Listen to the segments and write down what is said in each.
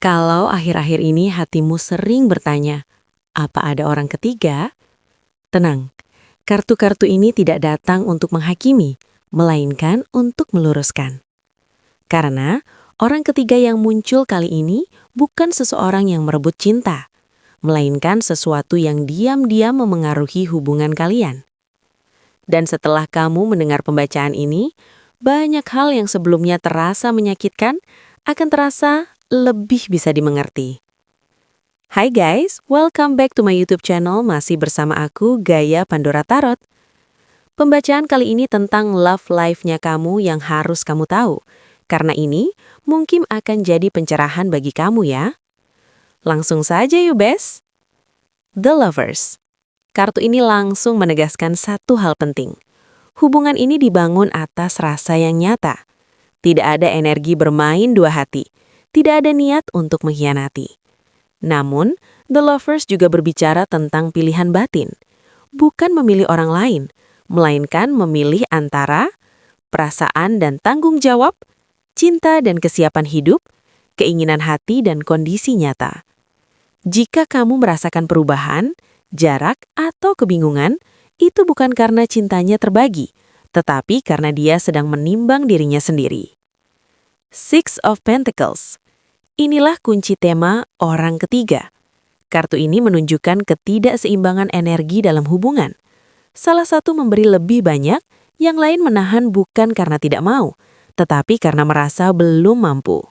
Kalau akhir-akhir ini hatimu sering bertanya, apa ada orang ketiga? Tenang, kartu-kartu ini tidak datang untuk menghakimi, melainkan untuk meluruskan. Karena orang ketiga yang muncul kali ini bukan seseorang yang merebut cinta, melainkan sesuatu yang diam-diam memengaruhi hubungan kalian. Dan setelah kamu mendengar pembacaan ini, banyak hal yang sebelumnya terasa menyakitkan akan terasa lebih bisa dimengerti. Hai guys, welcome back to my YouTube channel, masih bersama aku, Gaya Pandora Tarot. Pembacaan kali ini tentang love life-nya kamu yang harus kamu tahu. Karena ini mungkin akan jadi pencerahan bagi kamu ya. Langsung saja yuk bes. The Lovers. Kartu ini langsung menegaskan satu hal penting. Hubungan ini dibangun atas rasa yang nyata. Tidak ada energi bermain dua hati. Tidak ada niat untuk mengkhianati. Namun, The Lovers juga berbicara tentang pilihan batin. Bukan memilih orang lain, melainkan memilih antara perasaan dan tanggung jawab, cinta dan kesiapan hidup, keinginan hati dan kondisi nyata. Jika kamu merasakan perubahan, jarak, atau kebingungan, itu bukan karena cintanya terbagi, tetapi karena dia sedang menimbang dirinya sendiri. Six of Pentacles. Inilah kunci tema orang ketiga. Kartu ini menunjukkan ketidakseimbangan energi dalam hubungan. Salah satu memberi lebih banyak, yang lain menahan bukan karena tidak mau, tetapi karena merasa belum mampu.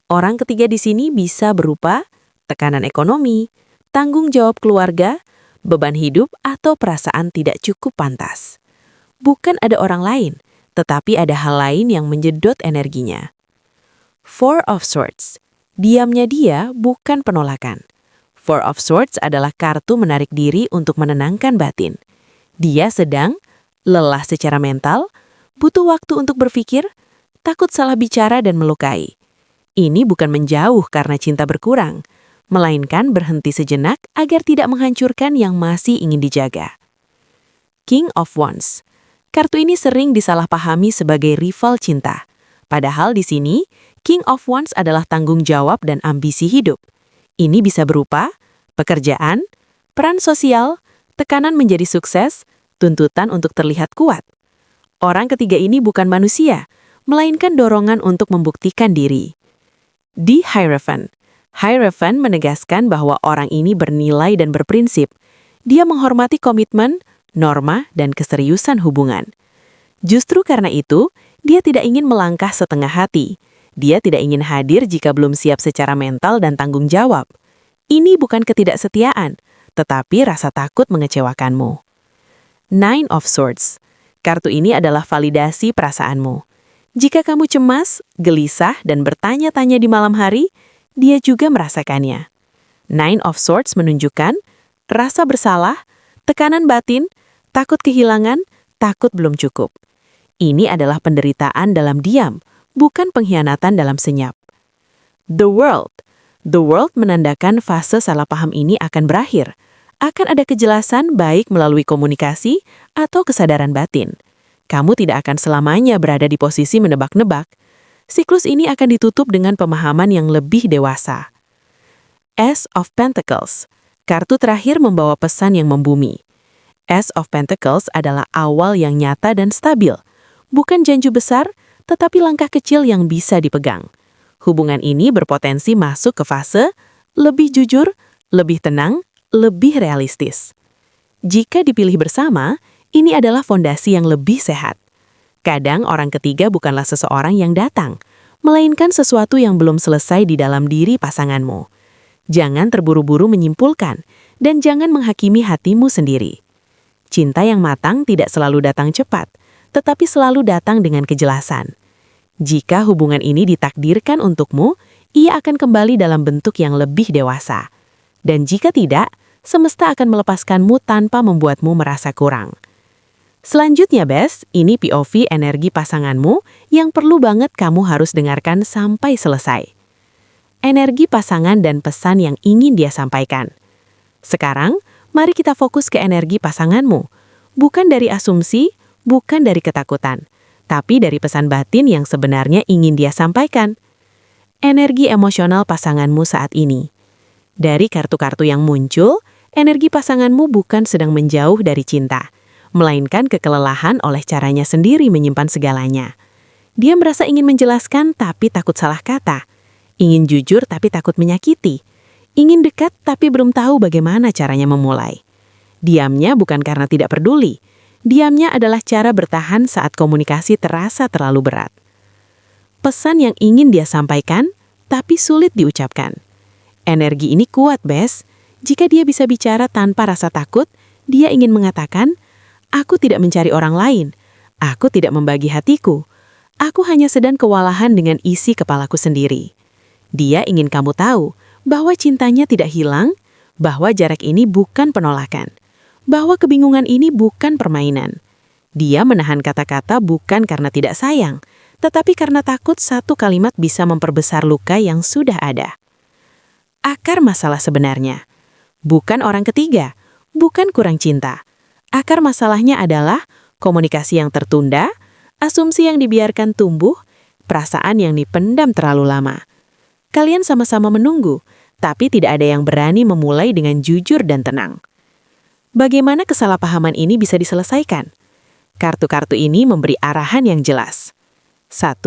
Orang ketiga di sini bisa berupa tekanan ekonomi, tanggung jawab keluarga, beban hidup, atau perasaan tidak cukup pantas. Bukan ada orang lain, tetapi ada hal lain yang menjedot energinya. Four of Swords. Diamnya dia bukan penolakan. Four of Swords adalah kartu menarik diri untuk menenangkan batin. Dia sedang lelah secara mental, butuh waktu untuk berpikir, takut salah bicara dan melukai. Ini bukan menjauh karena cinta berkurang, melainkan berhenti sejenak agar tidak menghancurkan yang masih ingin dijaga. King of Wands. Kartu ini sering disalahpahami sebagai rival cinta. Padahal di sini, King of Wands adalah tanggung jawab dan ambisi hidup. Ini bisa berupa pekerjaan, peran sosial, tekanan menjadi sukses, tuntutan untuk terlihat kuat. Orang ketiga ini bukan manusia, melainkan dorongan untuk membuktikan diri. Di Hierophant. Hierophant menegaskan bahwa orang ini bernilai dan berprinsip. Dia menghormati komitmen, norma, dan keseriusan hubungan. Justru karena itu, dia tidak ingin melangkah setengah hati. Dia tidak ingin hadir jika belum siap secara mental dan tanggung jawab. Ini bukan ketidaksetiaan, tetapi rasa takut mengecewakanmu. Nine of Swords. Kartu ini adalah validasi perasaanmu. Jika kamu cemas, gelisah, dan bertanya-tanya di malam hari, dia juga merasakannya. Nine of Swords menunjukkan rasa bersalah, tekanan batin, takut kehilangan, takut belum cukup. Ini adalah penderitaan dalam diam, bukan pengkhianatan dalam senyap. The World. The World menandakan fase salah paham ini akan berakhir. Akan ada kejelasan baik melalui komunikasi atau kesadaran batin. Kamu tidak akan selamanya berada di posisi menebak-nebak. Siklus ini akan ditutup dengan pemahaman yang lebih dewasa. Ace of Pentacles. Kartu terakhir membawa pesan yang membumi. Ace of Pentacles adalah awal yang nyata dan stabil. Bukan janji besar, tetapi langkah kecil yang bisa dipegang. Hubungan ini berpotensi masuk ke fase lebih jujur, lebih tenang, lebih realistis. Jika dipilih bersama, ini adalah fondasi yang lebih sehat. Kadang orang ketiga bukanlah seseorang yang datang, melainkan sesuatu yang belum selesai di dalam diri pasanganmu. Jangan terburu-buru menyimpulkan, dan jangan menghakimi hatimu sendiri. Cinta yang matang tidak selalu datang cepat, tetapi selalu datang dengan kejelasan. Jika hubungan ini ditakdirkan untukmu, ia akan kembali dalam bentuk yang lebih dewasa. Dan jika tidak, semesta akan melepaskanmu tanpa membuatmu merasa kurang. Selanjutnya, Bes, ini POV energi pasanganmu yang perlu banget kamu harus dengarkan sampai selesai. Energi pasangan dan pesan yang ingin dia sampaikan. Sekarang, mari kita fokus ke energi pasanganmu. Bukan dari asumsi, bukan dari ketakutan, tapi dari pesan batin yang sebenarnya ingin dia sampaikan. energi emosional pasanganmu saat ini. Dari kartu-kartu yang muncul, energi pasanganmu bukan sedang menjauh dari cinta, melainkan kekelelahan oleh caranya sendiri menyimpan segalanya. Dia merasa ingin menjelaskan tapi takut salah kata, ingin jujur tapi takut menyakiti, ingin dekat tapi belum tahu bagaimana caranya memulai. Diamnya bukan karena tidak peduli, diamnya adalah cara bertahan saat komunikasi terasa terlalu berat. Pesan yang ingin dia sampaikan, tapi sulit diucapkan. Energi ini kuat, Bes. Jika dia bisa bicara tanpa rasa takut, dia ingin mengatakan, "Aku tidak mencari orang lain. Aku tidak membagi hatiku. Aku hanya sedang kewalahan dengan isi kepalaku sendiri." Dia ingin kamu tahu bahwa cintanya tidak hilang, bahwa jarak ini bukan penolakan, bahwa kebingungan ini bukan permainan. Dia menahan kata-kata bukan karena tidak sayang, tetapi karena takut satu kalimat bisa memperbesar luka yang sudah ada. Akar masalah sebenarnya bukan orang ketiga, bukan kurang cinta. Akar masalahnya adalah komunikasi yang tertunda, asumsi yang dibiarkan tumbuh, perasaan yang dipendam terlalu lama. Kalian sama-sama menunggu, tapi tidak ada yang berani memulai dengan jujur dan tenang. Bagaimana kesalahpahaman ini bisa diselesaikan? Kartu-kartu ini memberi arahan yang jelas. 1.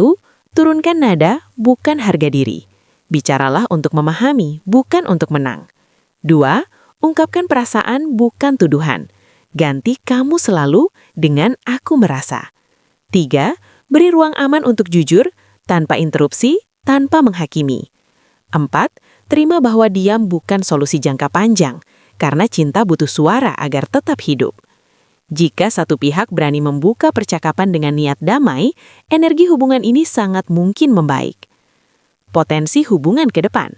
Turunkan nada, bukan harga diri. Bicaralah untuk memahami, bukan untuk menang. 2. Ungkapkan perasaan, bukan tuduhan. Ganti kamu selalu dengan aku merasa. 3. Beri ruang aman untuk jujur, tanpa interupsi, tanpa menghakimi. 4. Terima bahwa diam bukan solusi jangka panjang, karena cinta butuh suara agar tetap hidup. Jika satu pihak berani membuka percakapan dengan niat damai, energi hubungan ini sangat mungkin membaik. Potensi hubungan ke depan.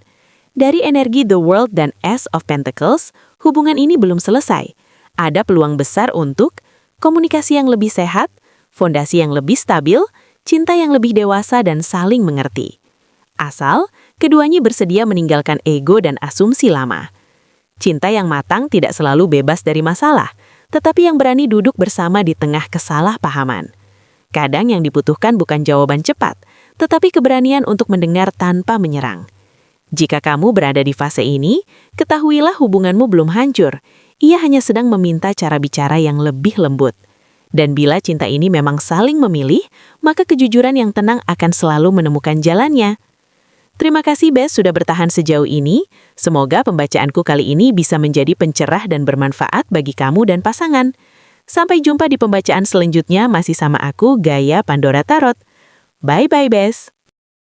Dari energi The World dan Ace of Pentacles, hubungan ini belum selesai. Ada peluang besar untuk komunikasi yang lebih sehat, fondasi yang lebih stabil, cinta yang lebih dewasa dan saling mengerti. Asal, keduanya bersedia meninggalkan ego dan asumsi lama. Cinta yang matang tidak selalu bebas dari masalah, tetapi yang berani duduk bersama di tengah kesalahpahaman. Kadang yang dibutuhkan bukan jawaban cepat, tetapi keberanian untuk mendengar tanpa menyerang. Jika kamu berada di fase ini, ketahuilah hubunganmu belum hancur. Ia hanya sedang meminta cara bicara yang lebih lembut. Dan bila cinta ini memang saling memilih, maka kejujuran yang tenang akan selalu menemukan jalannya. Terima kasih, Bes, sudah bertahan sejauh ini. Semoga pembacaanku kali ini bisa menjadi pencerah dan bermanfaat bagi kamu dan pasangan. Sampai jumpa di pembacaan selanjutnya masih sama aku, Gaya Pandora Tarot. Bye-bye, Bes.